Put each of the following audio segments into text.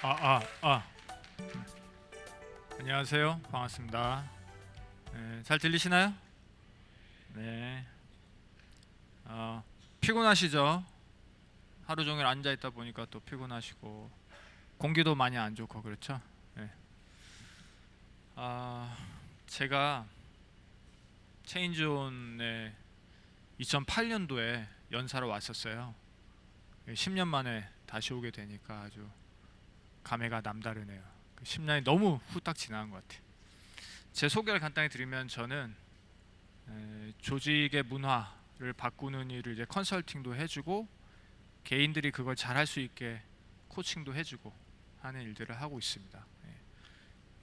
아, 아, 아. 안녕하세요. 반갑습니다. 네, 잘 들리시나요? 네. 피곤하시죠? 하루 종일 앉아 있다 보니까 또 피곤하시고 공기도 많이 안 좋고 그렇죠? 네. 아, 제가 체인지온에 2008년도에 연사로 왔었어요. 10년 만에 다시 오게 되니까 아주 감회가 남다르네요. 10년이 너무 후딱 지나간 것 같아요. 제 소개를 간단히 드리면 저는 조직의 문화를 바꾸는 일을 이제 컨설팅도 해주고 개인들이 그걸 잘할 수 있게 코칭도 해주고 하는 일들을 하고 있습니다.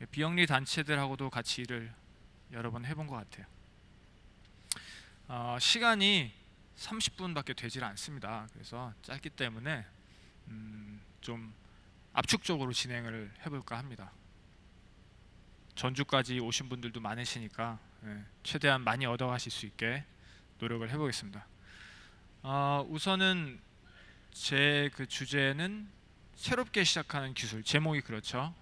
비영리 단체들하고도 같이 일을 여러 번 해본 것 같아요. 시간이 30분밖에 되질 않습니다. 그래서 짧기 때문에 좀 압축적으로 진행을 해볼까 합니다. 전주까지 오신 분들도 많으시니까 최대한 많이 얻어가실 수 있게 노력을 해보겠습니다. 우선은 제 그 주제는 새롭게 시작하는 기술, 제목이 그렇죠.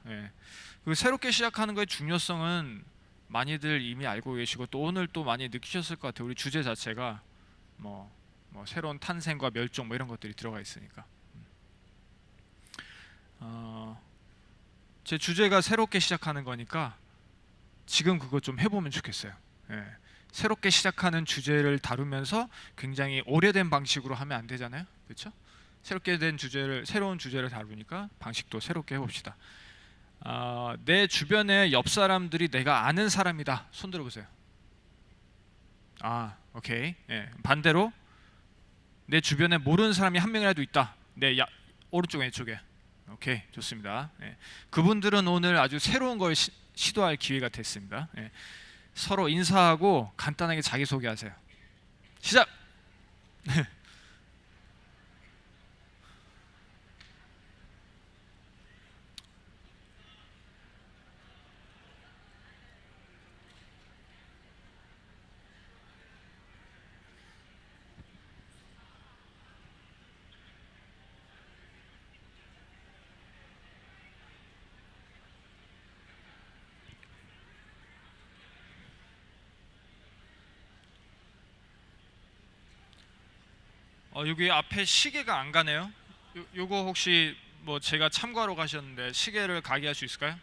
그 새롭게 시작하는 거의 중요성은 많이들 이미 알고 계시고 또 오늘 또 많이 느끼셨을 것 같아요. 우리 주제 자체가 뭐, 새로운 탄생과 멸종 뭐 이런 것들이 들어가 있으니까. 제 주제가 새롭게 시작하는 거니까 지금 그거 좀 해보면 좋겠어요. 새롭게 시작하는 주제를 다루면서 굉장히 오래된 방식으로 하면 안 되잖아요, 그렇죠? 새롭게 된 주제를 새로운 주제를 다루니까 방식도 새롭게 해봅시다. 내 주변에 옆 사람들이 내가 아는 사람이다. 손 들어보세요. 오케이. 반대로 내 주변에 모르는 사람이 한 명이라도 있다. 오른쪽 왼쪽에. 오케이, 좋습니다. 그분들은 오늘 아주 새로운 걸 시도할 기회가 됐습니다. 서로 인사하고 간단하게 자기소개하세요. 시작! 여기 앞에 시계가 안 가네요. 요거 혹시 뭐 제가 참고하러 가셨는데 시계를 가게 할 수 있을까요?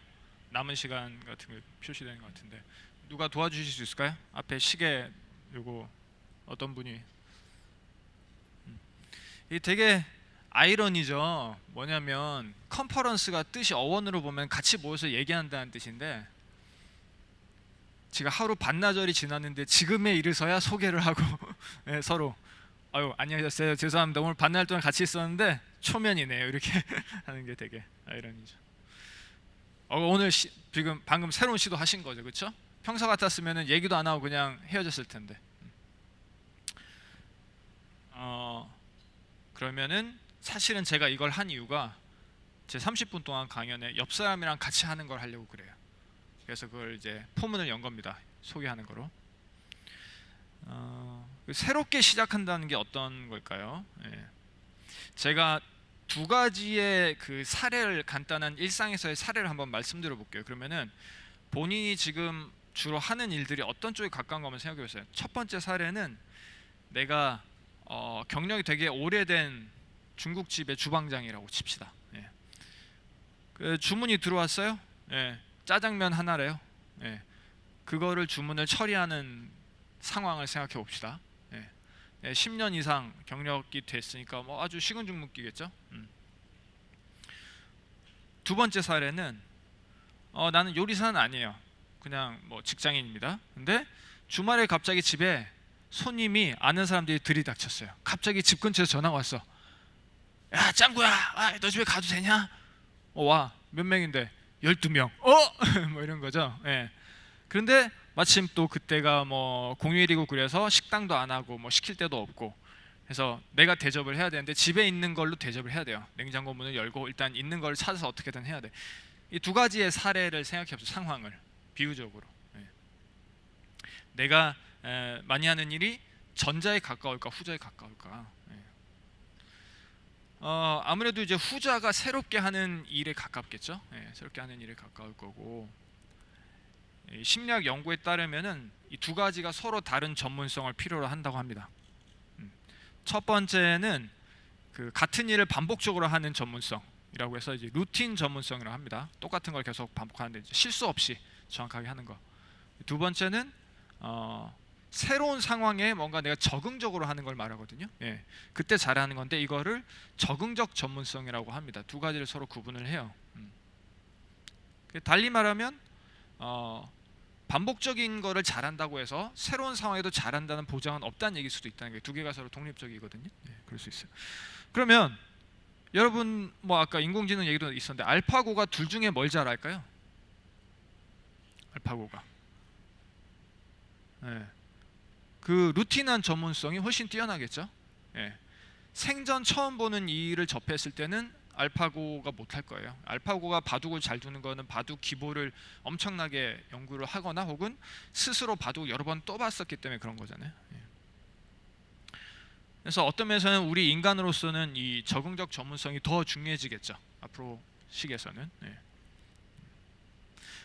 남은 시간 같은 거 표시되는 것 같은데 누가 도와주실 수 있을까요? 앞에 시계 요거 어떤 분이 이게 되게 아이러니죠. 뭐냐면 컨퍼런스가 뜻이 어원으로 보면 같이 모여서 얘기한다는 뜻인데 제가 하루 반나절이 지났는데 지금에 이르서야 소개를 하고 서로 안녕하셨어요. 죄송합니다. 오늘 반나절 동안 같이 있었는데 초면이네요. 이렇게 하는 게 되게 아이러니죠. 오늘 지금 방금 새로운 시도 하신 거죠, 그렇죠? 평소 같았으면 얘기도 안 하고 그냥 헤어졌을 텐데. 그러면은 사실은 제가 이걸 한 이유가 제 30분 동안 강연에 옆 사람이랑 같이 하는 걸 하려고 그래요. 그래서 그걸 이제 포문을 연 겁니다. 소개하는 거로. 새롭게 시작한다는 게 어떤 걸까요? 제가 두 가지의 그 사례를 간단한 일상에서의 사례를 한번 말씀드려 볼게요. 그러면은 본인이 지금 주로 하는 일들이 어떤 쪽에 가까운 거 한번 생각해 보세요. 첫 번째 사례는 내가 경력이 되게 오래된 중국집의 주방장이라고 칩시다. 그 주문이 들어왔어요. 짜장면 하나래요. 그거를 주문을 처리하는 상황을 생각해 봅시다. 10년 이상 경력이 됐으니까 뭐 아주 식은 죽 먹기겠죠. 두 번째 사례는 나는 요리사는 아니에요. 그냥 뭐 직장인입니다. 근데 주말에 갑자기 집에 손님이 아는 사람들이 들이닥쳤어요. 갑자기 집 근처에서 전화가 왔어. 야 짱구야, 너 집에 가도 되냐? 와, 몇 명인데? 12명. 뭐 이런 거죠. 그런데 마침 또 그때가 뭐 공휴일이고 그래서 식당도 안 하고 뭐 시킬 데도 없고 그래서 내가 대접을 해야 되는데 집에 있는 걸로 대접을 해야 돼요. 냉장고 문을 열고 일단 있는 걸 찾아서 어떻게든 해야 돼. 이 두 가지의 사례를 생각해 보세요. 상황을 비유적으로. 내가 많이 하는 일이 전자에 가까울까 후자에 가까울까. 아무래도 이제 후자가 새롭게 하는 일에 가깝겠죠. 새롭게 하는 일에 가까울 거고, 이 심리학 연구에 따르면은 이 두 가지가 서로 다른 전문성을 필요로 한다고 합니다. 첫 번째는 그 같은 일을 반복적으로 하는 전문성이라고 해서 이제 루틴 전문성이라고 합니다. 똑같은 걸 계속 반복하는데 이제 실수 없이 정확하게 하는 거. 두 번째는 새로운 상황에 뭔가 내가 적응적으로 하는 걸 말하거든요. 그때 잘하는 건데 이거를 적응적 전문성이라고 합니다. 두 가지를 서로 구분을 해요. 달리 말하면 반복적인 거를 잘한다고 해서 새로운 상황에도 잘한다는 보장은 없다는 얘기일 수도 있다는 게, 두 개가 서로 독립적이거든요. 그럴 수 있어요. 그러면 여러분 뭐 아까 인공지능 얘기도 있었는데 알파고가 둘 중에 뭘 잘할까요? 알파고가 그 루틴한 전문성이 훨씬 뛰어나겠죠. 생전 처음 보는 일을 접했을 때는 알파고가 못할 거예요. 알파고가 바둑을 잘 두는 거는 바둑 기보를 엄청나게 연구를 하거나 혹은 스스로 바둑 여러 번 또 봤었기 때문에 그런 거잖아요. 그래서 어떤 면에서는 우리 인간으로서는 이 적응적 전문성이 더 중요해지겠죠. 앞으로 시기에서는.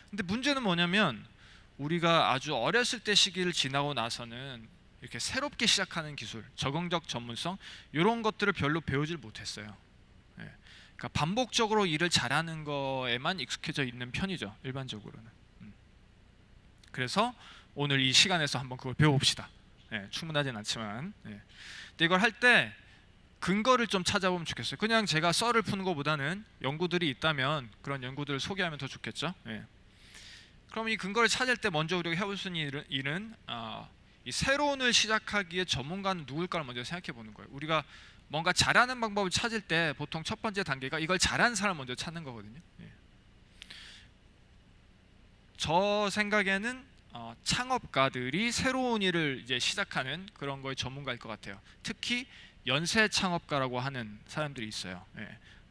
근데 문제는 뭐냐면 우리가 아주 어렸을 때 시기를 지나고 나서는 이렇게 새롭게 시작하는 기술, 적응적 전문성 이런 것들을 별로 배우질 못했어요. 그러니까 반복적으로 일을 잘하는 거에만 익숙해져 있는 편이죠, 일반적으로는. 그래서 오늘 이 시간에서 한번 그걸 배워봅시다. 충분하진 않지만. 근데 이걸 할 때 근거를 좀 찾아보면 좋겠어요. 그냥 제가 썰을 푸는 것보다는 연구들이 있다면 그런 연구들을 소개하면 더 좋겠죠. 그럼 이 근거를 찾을 때 먼저 우리가 해볼 수 있는 일은 이 새로운을 시작하기에 전문가는 누굴까를 먼저 생각해 보는 거예요. 우리가 뭔가 잘하는 방법을 찾을 때 보통 첫 번째 단계가 이걸 잘하는 사람을 먼저 찾는 거거든요. 저 생각에는 창업가들이 새로운 일을 이제 시작하는 그런 거의 전문가일 것 같아요. 특히 연쇄 창업가라고 하는 사람들이 있어요.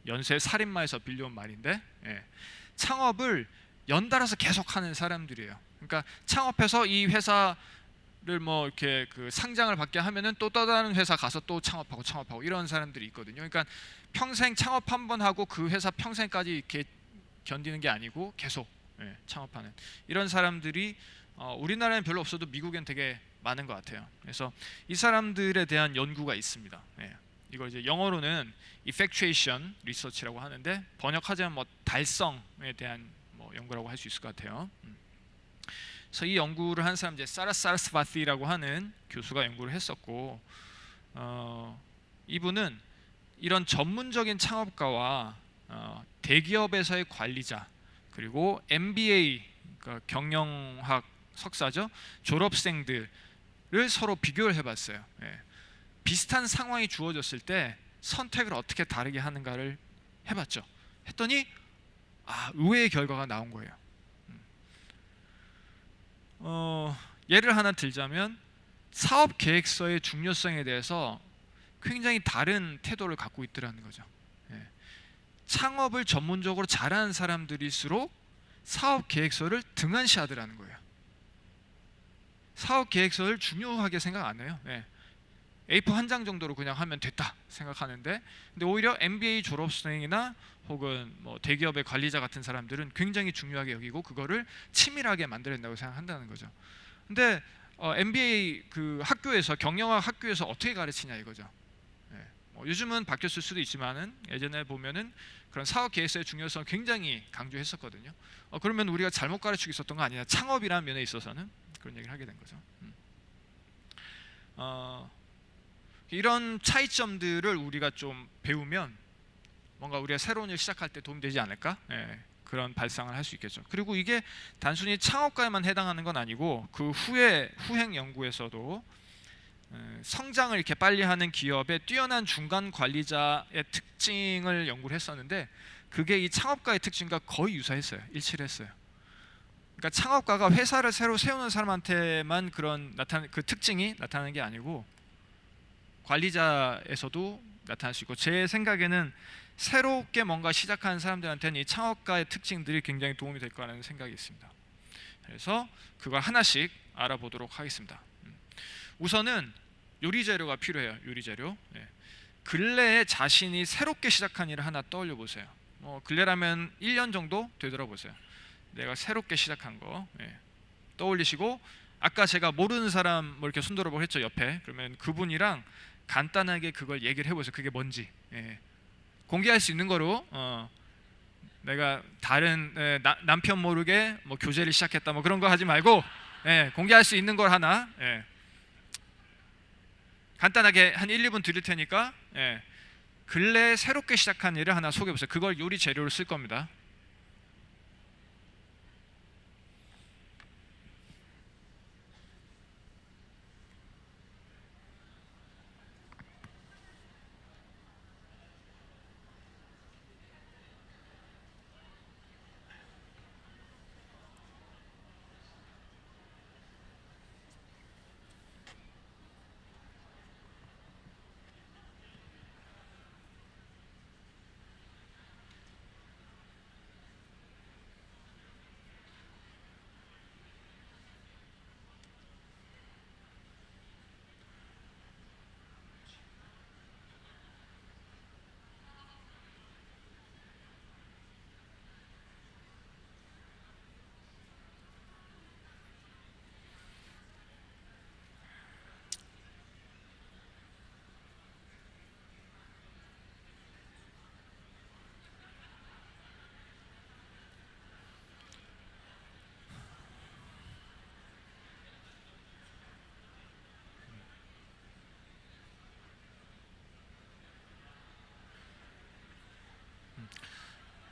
연쇄 살인마에서 빌려온 말인데 창업을 연달아서 계속하는 사람들이에요. 그러니까 창업해서 이 회사를 뭐 이렇게 그 상장을 받게 하면은 또 다른 회사 가서 또 창업하고 이런 사람들이 있거든요. 그러니까 평생 창업 한 번 하고 그 회사 평생까지 이렇게 견디는 게 아니고 계속 창업하는 이런 사람들이 우리나라에는 별로 없어도 미국엔 되게 많은 것 같아요. 그래서 이 사람들에 대한 연구가 있습니다. 이걸 이제 영어로는 effectuation research라고 하는데 번역하자면 뭐 달성에 대한 뭐 연구라고 할 수 있을 것 같아요. 그래서 이 연구를 한 사람 이제 사라스바티라고 하는 교수가 연구를 했었고, 이분은 이런 전문적인 창업가와 대기업에서의 관리자 그리고 MBA 그러니까 경영학 석사죠 졸업생들을 서로 비교를 해봤어요. 비슷한 상황이 주어졌을 때 선택을 어떻게 다르게 하는가를 해봤죠. 했더니 의외의 결과가 나온 거예요. 예를 하나 들자면 사업 계획서의 중요성에 대해서 굉장히 다른 태도를 갖고 있더라는 거죠. 창업을 전문적으로 잘하는 사람들일수록 사업 계획서를 등한시하더라는 거예요. 사업 계획서를 중요하게 생각 안 해요. A4 한 장 정도로 그냥 하면 됐다 생각하는데, 근데 오히려 MBA 졸업생이나 혹은 뭐 대기업의 관리자 같은 사람들은 굉장히 중요하게 여기고 그거를 치밀하게 만들어낸다고 생각한다는 거죠. 근데 MBA 그 학교에서 경영학 학교에서 어떻게 가르치냐 이거죠. 요즘은 바뀌었을 수도 있지만은 예전에 보면은 그런 사업 계획서의 중요성을 굉장히 강조했었거든요. 그러면 우리가 잘못 가르치고 있었던 거 아니냐? 창업이라는 면에 있어서는 그런 얘기를 하게 된 거죠. 이런 차이점들을 우리가 좀 배우면 뭔가 우리가 새로운 일 시작할 때 도움이 되지 않을까? 그런 발상을 할 수 있겠죠. 그리고 이게 단순히 창업가에만 해당하는 건 아니고 그 후에 후행 연구에서도 성장을 이렇게 빨리 하는 기업의 뛰어난 중간 관리자의 특징을 연구를 했었는데 그게 이 창업가의 특징과 거의 유사했어요. 일치를 했어요. 그러니까 창업가가 회사를 새로 세우는 사람한테만 그런 그 특징이 나타나는 게 아니고 관리자에서도 나타날 수 있고, 제 생각에는 새롭게 뭔가 시작하는 사람들한테는 이 창업가의 특징들이 굉장히 도움이 될 거라는 생각이 있습니다. 그래서 그걸 하나씩 알아보도록 하겠습니다. 우선은 요리 재료가 필요해요. 요리 재료. 근래에 자신이 새롭게 시작한 일을 하나 떠올려 보세요. 근래라면 1년 정도 되돌아보세요. 내가 새롭게 시작한 거 떠올리시고, 아까 제가 모르는 사람 뭐 이렇게 손들어보고 했죠, 옆에. 그러면 그분이랑 간단하게 그걸 얘기를 해보세요. 그게 뭔지. 공개할 수 있는 거로. 내가 다른 남편 모르게 뭐 교제를 시작했다 뭐 그런 거 하지 말고 공개할 수 있는 걸 하나 간단하게 한 1, 2분 드릴 테니까 근래에 새롭게 시작한 일을 하나 소개해 보세요. 그걸 요리 재료로 쓸 겁니다.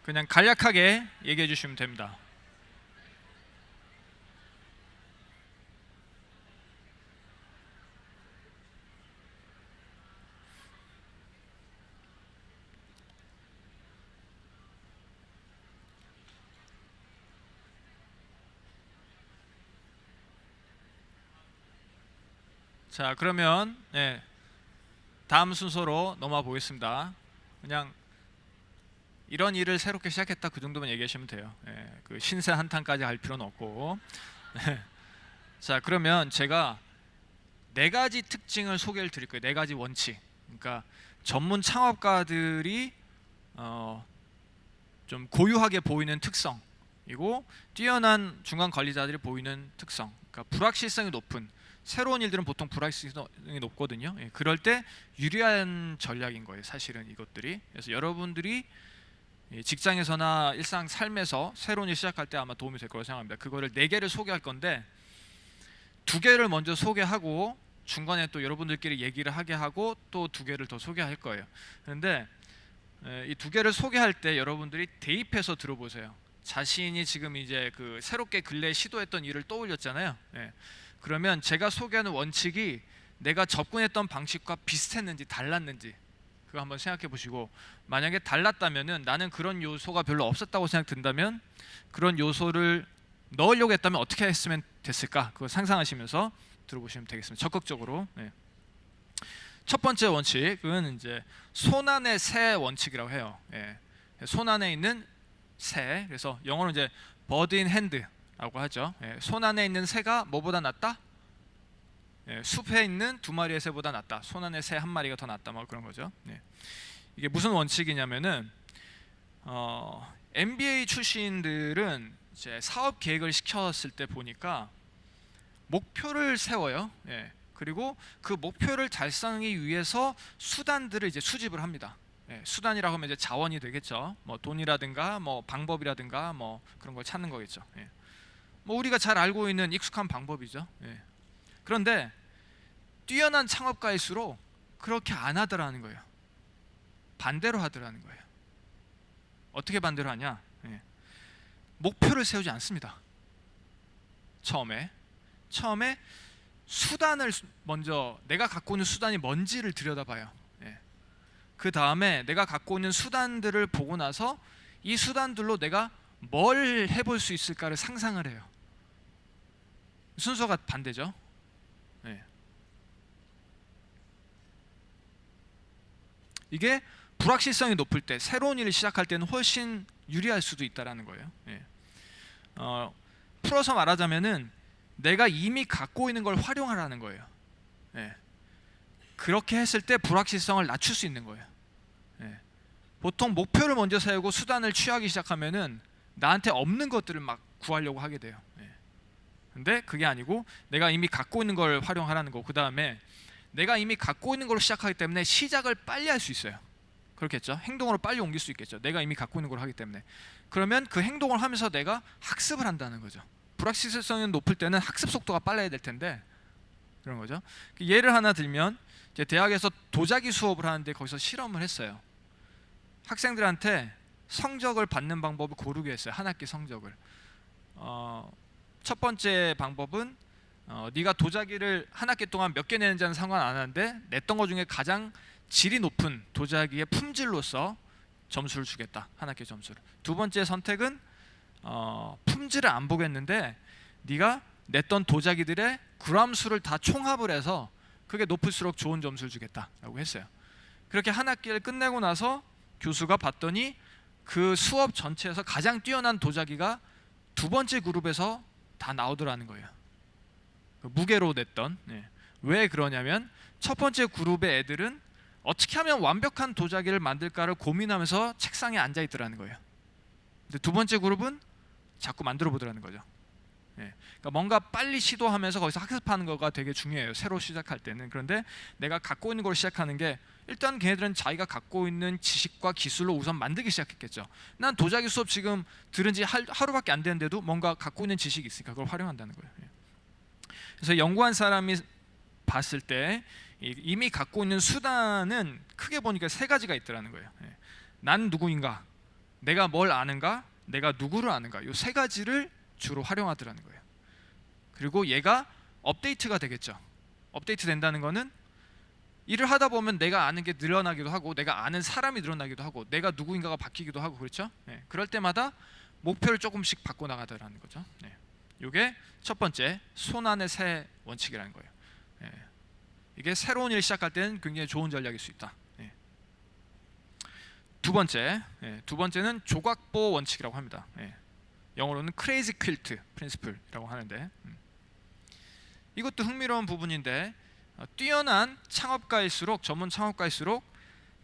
그냥 간략하게 얘기해 주시면 됩니다. 자, 그러면 다음 순서로 넘어가 보겠습니다. 그냥 이런 일을 새롭게 시작했다 그 정도만 얘기하시면 돼요. 그 신세 한탄까지 할 필요는 없고. 자, 그러면 제가 4가지 특징을 소개를 드릴 거예요. 4가지 원칙. 그러니까 전문 창업가들이 좀 고유하게 보이는 특성이고, 뛰어난 중간 관리자들이 보이는 특성. 그러니까 불확실성이 높은, 새로운 일들은 보통 불확실성이 높거든요. 그럴 때 유리한 전략인 거예요, 사실은 이것들이. 그래서 여러분들이 직장에서나 일상 삶에서 새로운 일 시작할 때 아마 도움이 될 거라고 생각합니다. 그거를 4개를 소개할 건데, 2개를 먼저 소개하고 중간에 또 여러분들끼리 얘기를 하게 하고 또 2개를 더 소개할 거예요. 그런데 이 2개를 소개할 때 여러분들이 대입해서 들어보세요. 자신이 지금 이제 그 새롭게 근래에 시도했던 일을 떠올렸잖아요. 그러면 제가 소개하는 원칙이 내가 접근했던 방식과 비슷했는지 달랐는지 그거 한번 생각해 보시고, 만약에 달랐다면은, 나는 그런 요소가 별로 없었다고 생각된다면 그런 요소를 넣으려고 했다면 어떻게 했으면 됐을까, 그거 상상하시면서 들어보시면 되겠습니다. 적극적으로. 첫 번째 원칙은 이제 손안의 새 원칙이라고 해요. 손안에 있는 새. 그래서 영어로 이제 bird in hand라고 하죠. 손안에 있는 새가 뭐보다 낫다? 숲에 있는 2마리의 새보다 낫다. 손안에 새 1마리가 더 낫다. 뭐 그런 거죠. 이게 무슨 원칙이냐면은 MBA 출신들은 이제 사업 계획을 시켰을 때 보니까 목표를 세워요. 그리고 그 목표를 달성하기 위해서 수단들을 이제 수집을 합니다. 수단이라고 하면 이제 자원이 되겠죠. 뭐 돈이라든가 뭐 방법이라든가 뭐 그런 걸 찾는 거겠죠. 뭐 우리가 잘 알고 있는 익숙한 방법이죠. 그런데 뛰어난 창업가일수록 그렇게 안 하더라는 거예요. 반대로 하더라는 거예요. 어떻게 반대로 하냐? 목표를 세우지 않습니다. 처음에 수단을 먼저, 내가 갖고 있는 수단이 뭔지를 들여다봐요. 그 다음에 내가 갖고 있는 수단들을 보고 나서 이 수단들로 내가 뭘 해볼 수 있을까를 상상을 해요. 순서가 반대죠. 이게 불확실성이 높을 때, 새로운 일을 시작할 때는 훨씬 유리할 수도 있다라는 거예요. 풀어서 말하자면은 내가 이미 갖고 있는 걸 활용하라는 거예요. 그렇게 했을 때 불확실성을 낮출 수 있는 거예요. 예. 보통 목표를 먼저 세우고 수단을 취하기 시작하면은 나한테 없는 것들을 막 구하려고 하게 돼요. 예. 근데 그게 아니고 내가 이미 갖고 있는 걸 활용하라는 거. 그 다음에 내가 이미 갖고 있는 걸로 시작하기 때문에 시작을 빨리 할 수 있어요. 그렇겠죠? 행동으로 빨리 옮길 수 있겠죠. 내가 이미 갖고 있는 걸 하기 때문에. 그러면 그 행동을 하면서 내가 학습을 한다는 거죠. 불확실성이 높을 때는 학습 속도가 빨라야 될 텐데 그런 거죠. 예를 하나 들면 이제 대학에서 도자기 수업을 하는데 거기서 실험을 했어요. 학생들한테 성적을 받는 방법을 고르게 했어요. 한 학기 성적을. 첫 번째 방법은 네가 도자기를 한 학기 동안 몇 개 내는지는 상관 안 하는데 냈던 것 중에 가장 질이 높은 도자기의 품질로서 점수를 주겠다. 한 학기 점수를. 두 번째 선택은 품질을 안 보겠는데 네가 냈던 도자기들의 그람 수를 다 총합을 해서 그게 높을수록 좋은 점수를 주겠다라고 했어요. 그렇게 한 학기를 끝내고 나서 교수가 봤더니 그 수업 전체에서 가장 뛰어난 도자기가 두 번째 그룹에서 다 나오더라는 거예요. 무게로 냈던. 왜 그러냐면 첫 번째 그룹의 애들은 어떻게 하면 완벽한 도자기를 만들까를 고민하면서 책상에 앉아 있더라는 거예요. 근데 두 번째 그룹은 자꾸 만들어 보더라는 거죠. 그러니까 뭔가 빨리 시도하면서 거기서 학습하는 거가 되게 중요해요. 새로 시작할 때는. 그런데 내가 갖고 있는 걸 시작하는 게 일단 걔네들은 자기가 갖고 있는 지식과 기술로 우선 만들기 시작했겠죠. 난 도자기 수업 지금 들은 지 하루밖에 안 됐는데도 뭔가 갖고 있는 지식이 있으니까 그걸 활용한다는 거예요. 그래서 연구한 사람이 봤을 때 이미 갖고 있는 수단은 크게 보니까 세 가지가 있더라는 거예요. 난 누구인가, 내가 뭘 아는가, 내가 누구를 아는가, 이 세 가지를 주로 활용하더라는 거예요. 그리고 얘가 업데이트가 되겠죠. 업데이트 된다는 거는 일을 하다 보면 내가 아는 게 늘어나기도 하고 내가 아는 사람이 늘어나기도 하고 내가 누구인가가 바뀌기도 하고 그렇죠. 그럴 때마다 목표를 조금씩 바꿔 나가더라는 거죠. 이게 첫 번째 손안의 새 원칙이라는 거예요. 이게 새로운 일 시작할 때는 굉장히 좋은 전략일 수 있다. 두 번째는 조각보 원칙이라고 합니다. 영어로는 크레이지 퀼트 프린시플이라고 하는데 이것도 흥미로운 부분인데 뛰어난 창업가일수록 전문 창업가일수록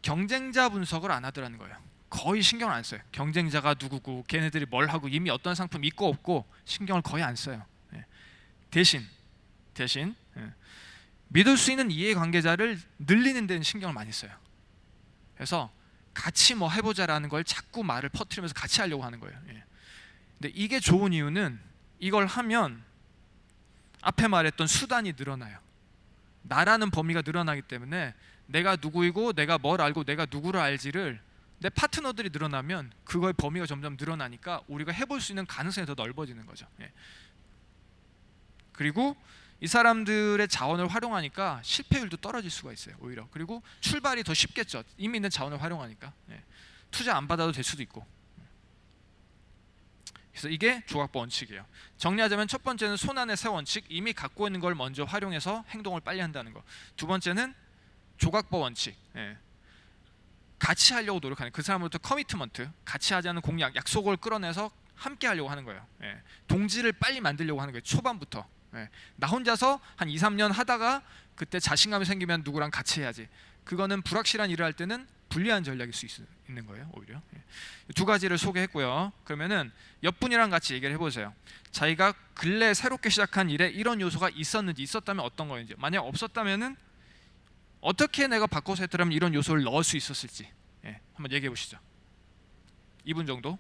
경쟁자 분석을 안 하더라는 거예요. 거의 신경을 안 써요. 경쟁자가 누구고 걔네들이 뭘 하고 이미 어떤 상품 있고 없고 신경을 거의 안 써요. 대신 믿을 수 있는 이해관계자를 늘리는 데는 신경을 많이 써요. 그래서 같이 뭐 해보자라는 걸 자꾸 말을 퍼뜨리면서 같이 하려고 하는 거예요. 근데 이게 좋은 이유는 이걸 하면 앞에 말했던 수단이 늘어나요. 나라는 범위가 늘어나기 때문에 내가 누구이고 내가 뭘 알고 내가 누구를 알지를 내 파트너들이 늘어나면 그거의 범위가 점점 늘어나니까 우리가 해볼 수 있는 가능성이 더 넓어지는 거죠. 그리고 이 사람들의 자원을 활용하니까 실패율도 떨어질 수가 있어요. 오히려. 그리고 출발이 더 쉽겠죠. 이미 있는 자원을 활용하니까. 투자 안 받아도 될 수도 있고. 그래서 이게 조각보 원칙이에요. 정리하자면 첫 번째는 손안의 새 원칙, 이미 갖고 있는 걸 먼저 활용해서 행동을 빨리 한다는 거. 두 번째는 조각보 원칙, 같이 하려고 노력하는, 그 사람으로부터 커미트먼트, 같이 하자는 공약, 약속을 끌어내서 함께 하려고 하는 거예요. 동지를 빨리 만들려고 하는 거예요. 초반부터. 나 혼자서 한 2, 3년 하다가 그때 자신감이 생기면 누구랑 같이 해야지. 그거는 불확실한 일을 할 때는 불리한 전략일 수 있는 거예요. 오히려. 두 가지를 소개했고요. 그러면은 옆 분이랑 같이 얘기를 해보세요. 자기가 근래 새롭게 시작한 일에 이런 요소가 있었는지, 있었다면 어떤 거인지, 만약 없었다면은 어떻게 내가 바꿔서 했더라면 이런 요소를 넣을 수 있었을지 한번 얘기해 보시죠. 2분 정도.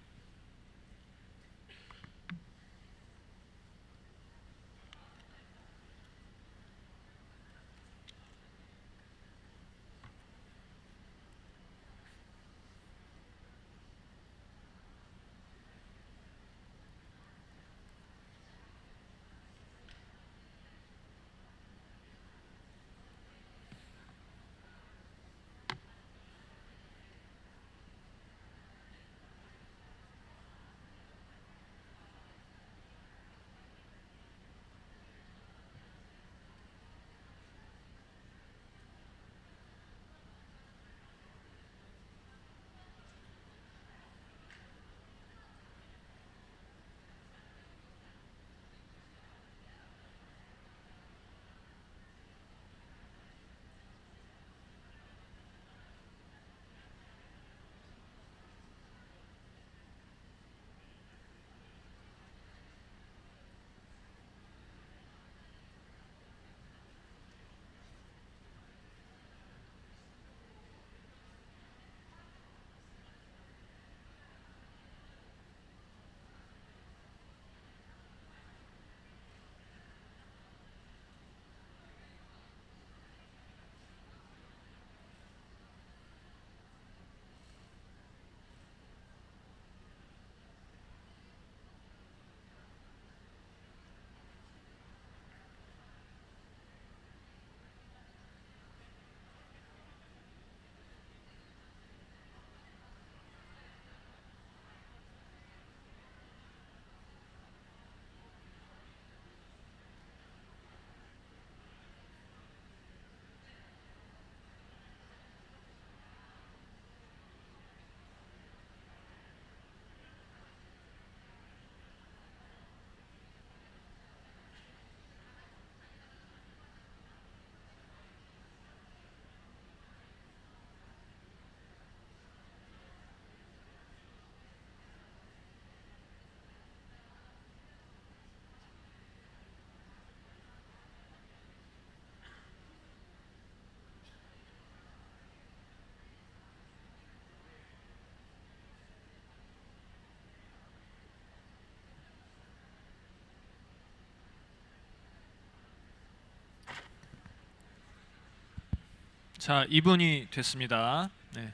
자, 2분이 됐습니다. 네.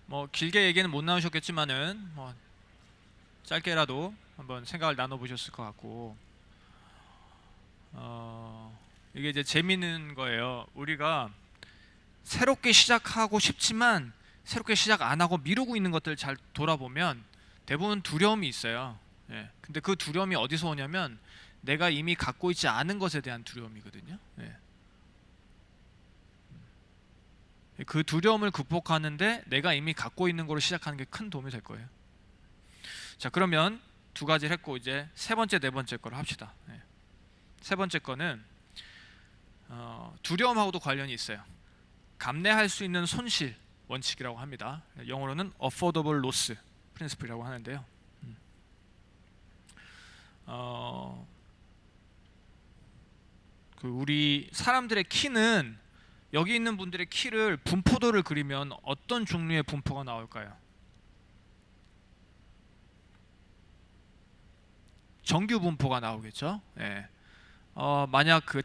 뭐 길게 얘기는 못 나누셨겠지만은 뭐 짧게라도 한번 생각을 나눠 보셨을 것 같고, 이게 이제 재밌는 거예요. 우리가 새롭게 시작하고 싶지만 새롭게 시작 안 하고 미루고 있는 것들 잘 돌아보면 대부분 두려움이 있어요. 예. 근데 그 두려움이 어디서 오냐면 내가 이미 갖고 있지 않은 것에 대한 두려움이거든요. 예. 그 두려움을 극복하는데 내가 이미 갖고 있는 거로 시작하는 게 큰 도움이 될 거예요. 자, 그러면 두 가지를 했고 이제 세 번째, 네 번째 거를 합시다. 예. 세 번째 거는 두려움하고도 관련이 있어요. 감내할 수 있는 손실 원칙이라고 합니다. 영어로는 affordable loss principle이라고 하는데요. 그 우리 사람들의 키는, 여기 있는 분들의 키를 분포도를 그리면 어떤 종류의 분포가 나올까요? 정규 분포가 나오겠죠. 예. 만약 그